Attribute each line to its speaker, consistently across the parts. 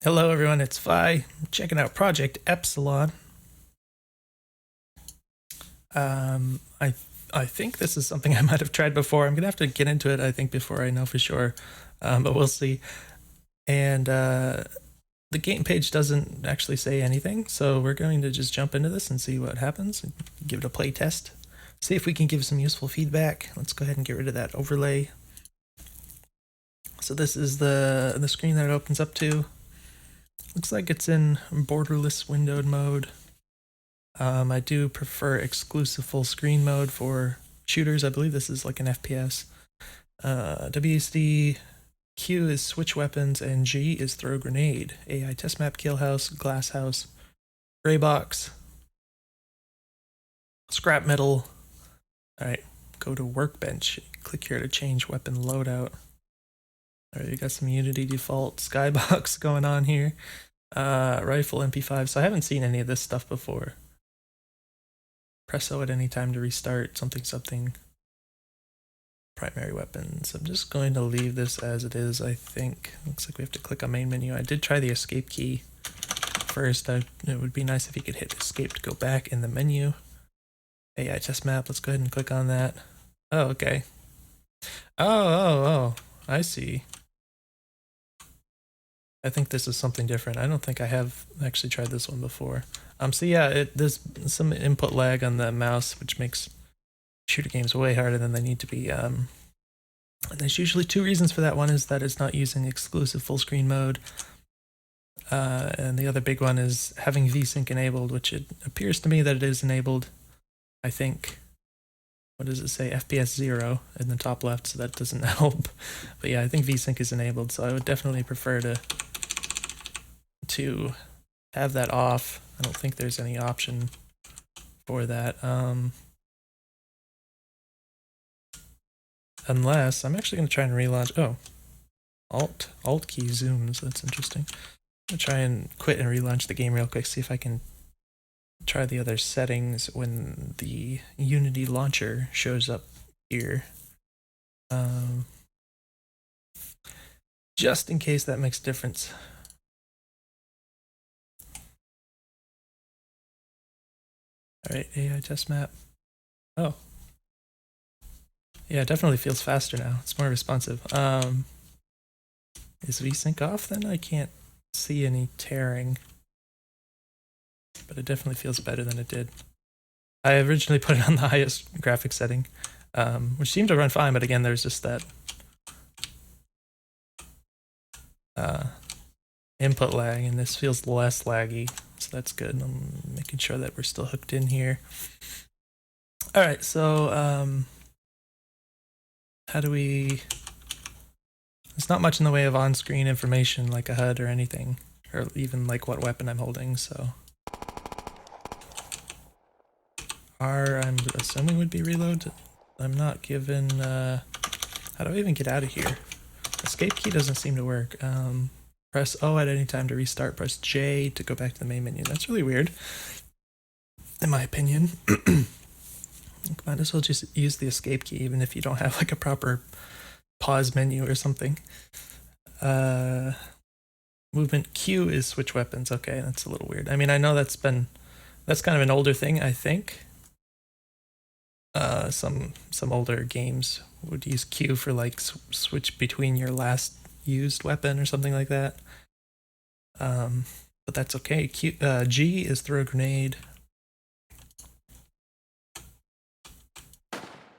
Speaker 1: Hello everyone, it's Vi. Checking out Project Epsilon. I think this is something I might have tried before. I'm gonna have to get into it, I think, before I know for sure, but we'll see. And the game page doesn't actually say anything, so we're going to just jump into this and see what happens. Give it a play test. See if we can give some useful feedback. Let's go ahead and get rid of that overlay. So this is the screen that it opens up to. Looks like it's in borderless windowed mode. I do prefer exclusive full screen mode for shooters. I believe this is like an FPS. WSD Q is switch weapons and G is throw grenade. AI test map, kill house, glass house, gray box, scrap metal. All right, go to workbench. Click here to change weapon loadout. All right, you got some Unity default skybox going on here. Rifle MP5. So I haven't seen any of this stuff before. Press O at any time to restart something. Primary weapons. I'm just going to leave this as it is, I think. Looks like we have to click on main menu. I did try the escape key first. It would be nice if you could hit escape to go back in the menu. AI test map. Let's go ahead and click on that. Oh, okay. Oh, I see. I think this is something different. I don't think I have actually tried this one before. So yeah, there's some input lag on the mouse, which makes shooter games way harder than they need to be. And there's usually two reasons for that. One is that it's not using exclusive full screen mode. And the other big one is having VSync enabled, which it appears to me that it is enabled. I think, what does it say? FPS 0 in the top left, so that doesn't help. But yeah, I think VSync is enabled, so I would definitely prefer to have that off. I don't think there's any option for that. Unless I'm actually going to try and relaunch. Oh, Alt key zooms. That's interesting. I'm going to try and quit and relaunch the game real quick. See if I can try the other settings when the Unity launcher shows up here. Just in case that makes a difference. All right, AI test map. Oh. Yeah, it definitely feels faster now. It's more responsive. Is VSync off then? I can't see any tearing. But it definitely feels better than it did. I originally put it on the highest graphics setting, which seemed to run fine, but again, there's just that input lag, and this feels less laggy, so that's good. I'm making sure that we're still hooked in here. All right, so how do we... There's not much in the way of on-screen information like a HUD or anything, or even like what weapon I'm holding, so... R, I'm assuming would be reload. I'm not given... how do I even get out of here? Escape key doesn't seem to work. Press O at any time to restart. Press J to go back to the main menu. That's really weird, in my opinion. Might as well just use the escape key, even if you don't have like a proper pause menu or something. Movement Q is switch weapons. Okay, that's a little weird. I mean, I know that's kind of an older thing, I think. Some older games would use Q for like switch between your last used weapon or something like that. But that's okay. G is throw grenade.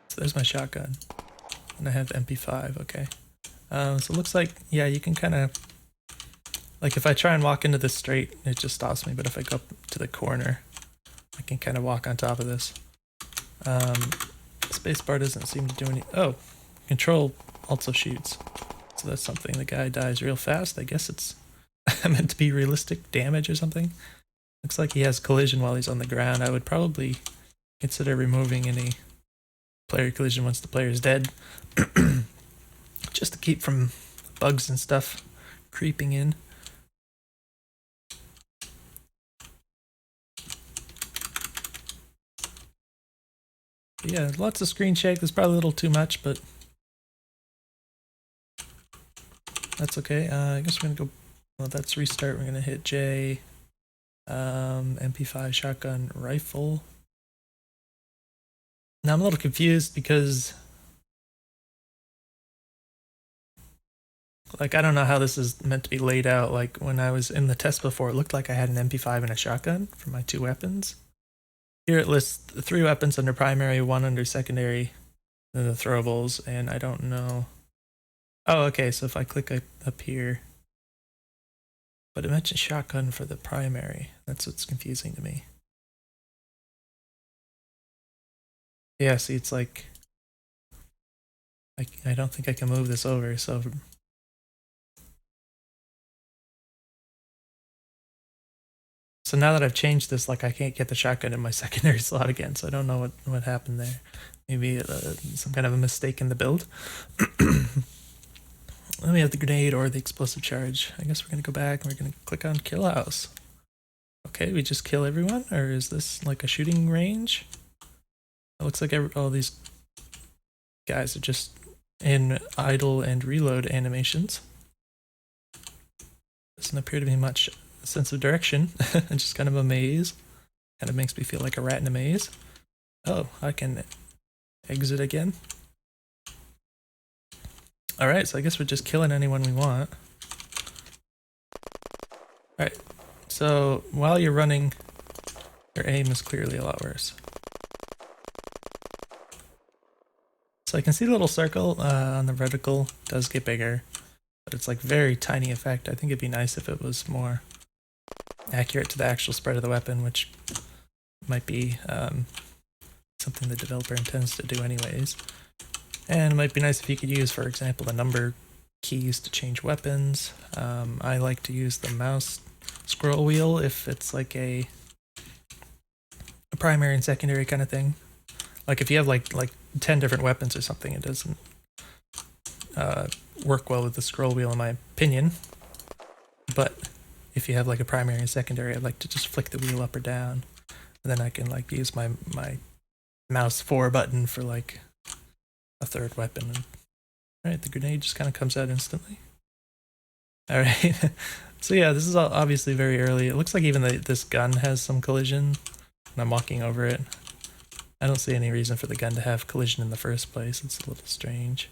Speaker 1: So there's my shotgun. And I have MP5, okay. So it looks like, yeah, you can kind of, like if I try and walk into this straight, it just stops me, but if I go up to the corner, I can kind of walk on top of this. Spacebar doesn't seem to do any... Oh, control also shoots. So that's something. The guy dies real fast. I guess it's meant to be realistic damage or something. Looks like he has collision while he's on the ground. I would probably consider removing any player collision once the player is dead. Just to keep from bugs and stuff creeping in. Yeah, lots of screen shake. There's probably a little too much, but that's okay. I guess we're gonna go Well, that's restart. We're gonna hit J. MP5 shotgun rifle. Now I'm a little confused because, like, I don't know how this is meant to be laid out. Like, when I was in the test before, it looked like I had an MP5 and a shotgun for my 2 weapons. Here it lists 3 weapons under primary, 1 under secondary, and the throwables, and I don't know. Oh, okay, so if I click up here, but it mentions shotgun for the primary. That's what's confusing to me. Yeah, see, it's like, I don't think I can move this over, so now that I've changed this, like, I can't get the shotgun in my secondary slot again, so I don't know what happened there. Maybe some kind of a mistake in the build. Then we have the grenade or the explosive charge. I guess we're gonna go back and we're gonna click on kill house. Okay, we just kill everyone, or is this like a shooting range? It looks like all these guys are just in idle and reload animations. Doesn't appear to be much sense of direction. Just kind of a maze. Kind of makes me feel like a rat in a maze. Oh, I can exit again. Alright, so I guess we're just killing anyone we want. Alright, so while you're running, your aim is clearly a lot worse. So I can see the little circle on the reticle does get bigger, but it's like very tiny effect. I think it'd be nice if it was more accurate to the actual spread of the weapon, which might be something the developer intends to do anyways. And it might be nice if you could use, for example, the number keys to change weapons. I like to use the mouse scroll wheel if it's like a primary and secondary kind of thing. Like if you have like 10 different weapons or something, it doesn't work well with the scroll wheel in my opinion. But if you have like a primary and secondary, I'd like to just flick the wheel up or down, and then I can like use my mouse 4 button for like a third weapon. Alright, the grenade just kind of comes out instantly. Alright, so yeah, this is obviously very early. It looks like even this gun has some collision, and I'm walking over it. I don't see any reason for the gun to have collision in the first place. It's a little strange.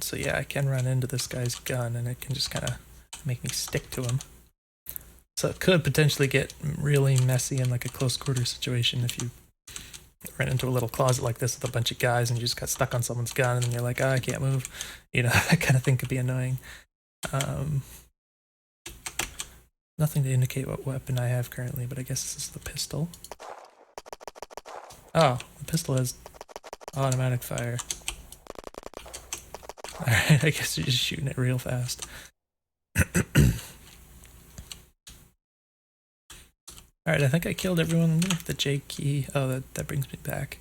Speaker 1: So yeah, I can run into this guy's gun and it can just kind of make me stick to him. So it could potentially get really messy in like a close quarter situation if you ran into a little closet like this with a bunch of guys and you just got stuck on someone's gun and then you're like, oh, I can't move. You know, that kind of thing could be annoying. Nothing to indicate what weapon I have currently, but I guess this is the pistol. Oh, the pistol has automatic fire. Alright, I guess you're just shooting it real fast. Alright, I think I killed everyone. I'm gonna hit the J key. Oh, that brings me back.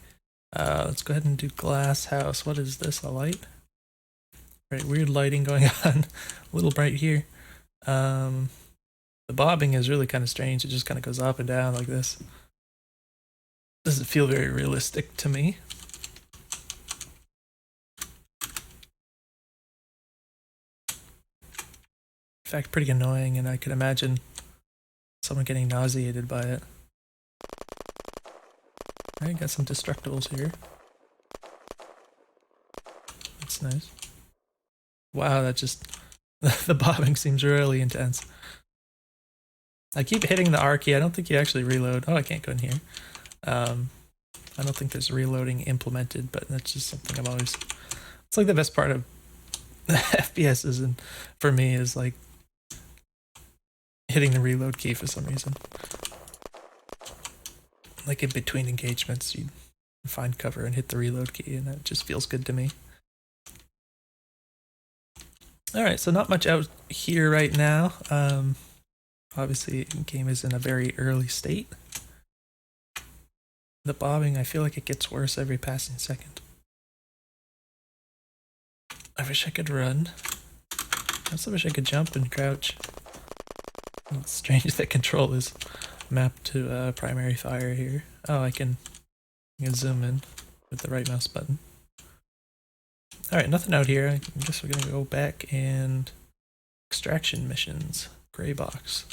Speaker 1: Let's go ahead and do glass house. What is this, a light? Right, weird lighting going on. A little bright here. The bobbing is really kind of strange. It just kind of goes up and down like this. Doesn't feel very realistic to me. In fact, pretty annoying, and I could imagine someone getting nauseated by it. Alright, got some destructibles here. That's nice. Wow, that just... the bobbing seems really intense. I keep hitting the R key. I don't think you actually reload. Oh, I can't go in here. I don't think there's reloading implemented, but that's just something I've always... It's like the best part of FPSs, and for me is like hitting the reload key for some reason. Like in between engagements, you find cover and hit the reload key, and that just feels good to me. Alright, so not much out here right now. Obviously, the game is in a very early state. The bobbing, I feel like it gets worse every passing second. I wish I could run. I also wish I could jump and crouch. It's strange that control is map to primary fire here. Oh, I can zoom in with the right mouse button. Alright, nothing out here. I guess we're gonna go back and extraction missions. Gray box.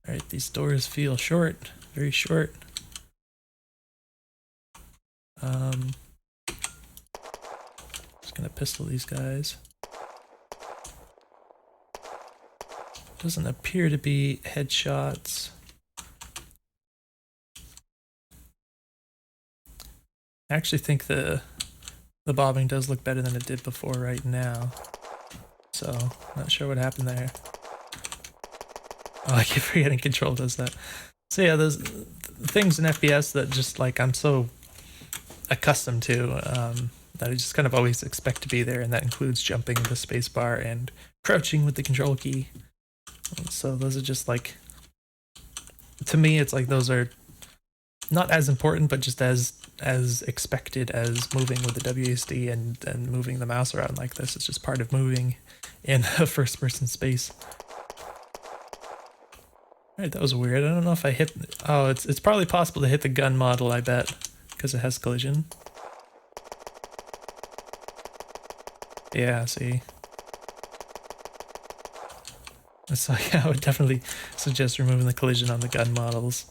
Speaker 1: Alright, these doors feel short, very short. Just gonna pistol these guys. Doesn't appear to be headshots. I actually think the bobbing does look better than it did before right now. So, not sure what happened there. Oh, I keep forgetting Control does that. So yeah, there's things in FPS that just like I'm so accustomed to that I just kind of always expect to be there, and that includes jumping the spacebar and crouching with the Control key. So those are just like, to me, it's like those are not as important, but just as expected as moving with the WSD and moving the mouse around like this. It's just part of moving in a first-person space. Alright, that was weird. I don't know if I hit... Oh, it's probably possible to hit the gun model, I bet, because it has collision. Yeah, see. So yeah, I would definitely suggest removing the collision on the gun models.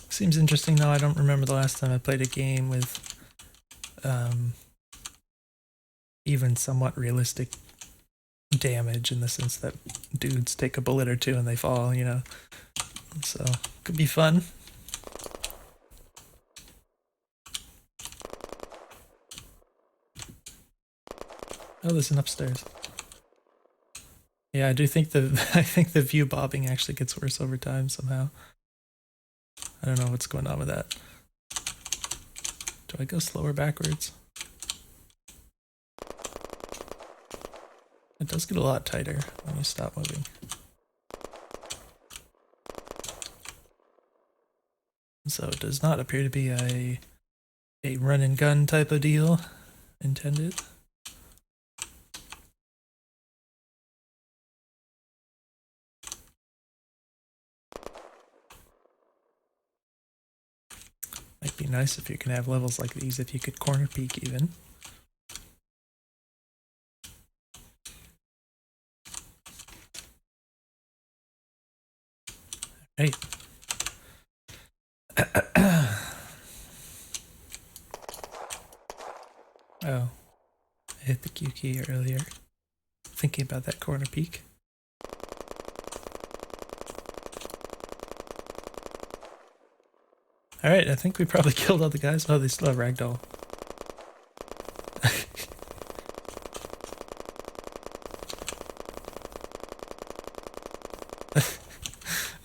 Speaker 1: Seems interesting though. I don't remember the last time I played a game with even somewhat realistic damage, in the sense that dudes take a bullet or two and they fall, you know. So, could be fun. Oh, there's an upstairs. Yeah, I do think I think the view bobbing actually gets worse over time somehow. I don't know what's going on with that. Do I go slower backwards? It does get a lot tighter when you stop moving. So it does not appear to be a run and gun type of deal intended. Might be nice if you can have levels like these, if you could corner peek even. Hey. Oh, I hit the Q key earlier. Thinking about that corner peek. Alright, I think we probably killed all the guys. Oh, they still have ragdoll.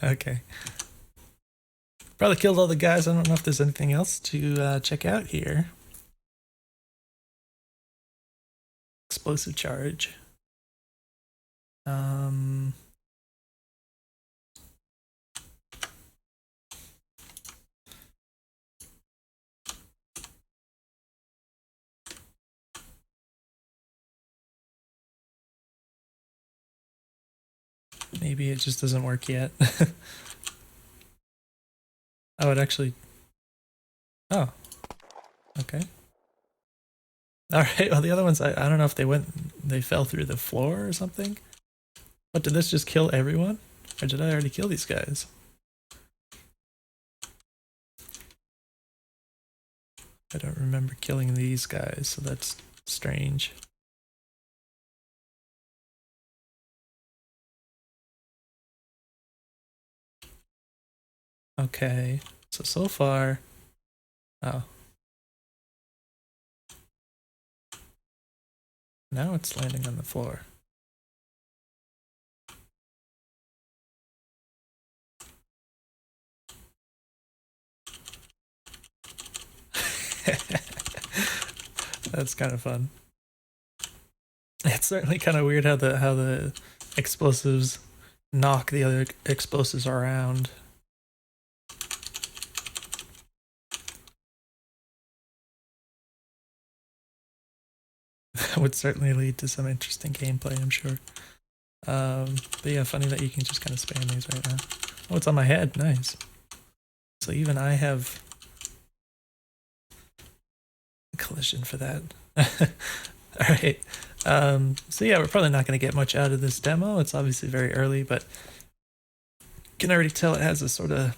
Speaker 1: Okay. Probably killed all the guys. I don't know if there's anything else to check out here. Explosive charge. Maybe it just doesn't work yet. Oh, it actually... Oh. Okay. Alright, well the other ones, I don't know if they fell through the floor or something? What, did this just kill everyone? Or did I already kill these guys? I don't remember killing these guys, so that's strange. Okay, so far... Oh. Now it's landing on the floor. That's kind of fun. It's certainly kind of weird how the explosives knock the other explosives around. would certainly lead to some interesting gameplay, I'm sure. But yeah, funny that you can just kind of spam these right now. Oh, it's on my head. Nice. So even I have a collision for that. Alright. So yeah, we're probably not going to get much out of this demo. It's obviously very early, but you can already tell it has a sort of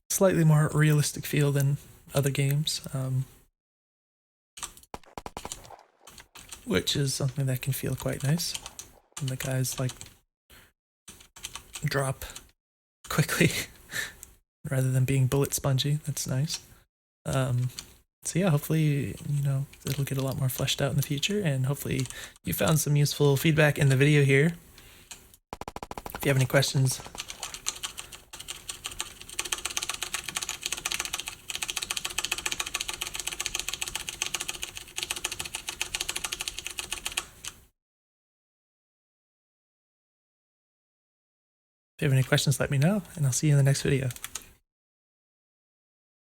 Speaker 1: slightly more realistic feel than other games. Which is something that can feel quite nice. And the guys like drop quickly rather than being bullet spongy. That's nice. So yeah, hopefully, you know, it'll get a lot more fleshed out in the future, and hopefully you found some useful feedback in the video here. If you have any questions, let me know, and I'll see you in the next video.